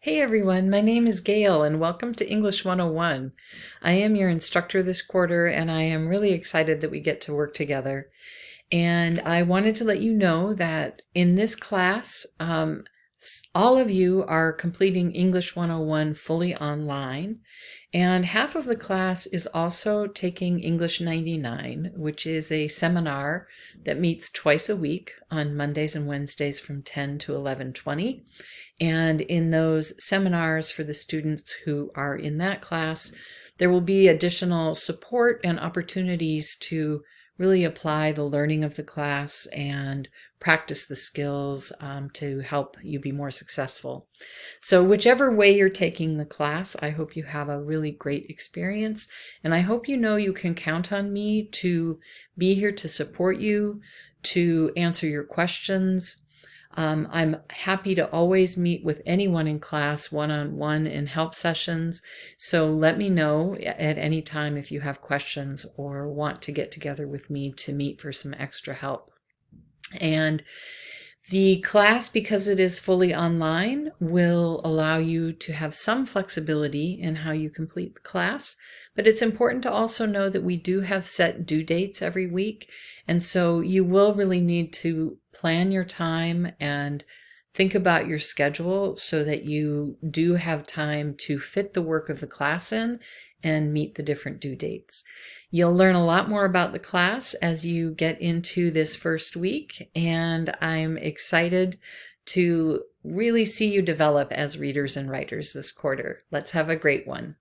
Hey everyone, my name is Gail and welcome to English 101. I am your instructor this quarter and I am really excited that we get to work together. And I wanted to let you know that in this class, all of you are completing English 101 fully online, and half of the class is also taking English 99, which is a seminar that meets twice a week on Mondays and Wednesdays from 10 to 11:20. And in those seminars for the students who are in that class, there will be additional support and opportunities to really apply the learning of the class and practice the skills to help you be more successful. So whichever way you're taking the class, I hope you have a really great experience, and I hope you know you can count on me to be here to support you, to answer your questions. I'm happy to always meet with anyone in class one-on-one in help sessions, so let me know at any time if you have questions or want to get together with me to meet for some extra help. And the class, because it is fully online, will allow you to have some flexibility in how you complete the class, but it's important to also know that we do have set due dates every week, and so you will really need to plan your time and think about your schedule so that you do have time to fit the work of the class in and meet the different due dates. You'll learn a lot more about the class as you get into this first week, and I'm excited to really see you develop as readers and writers this quarter. Let's have a great one.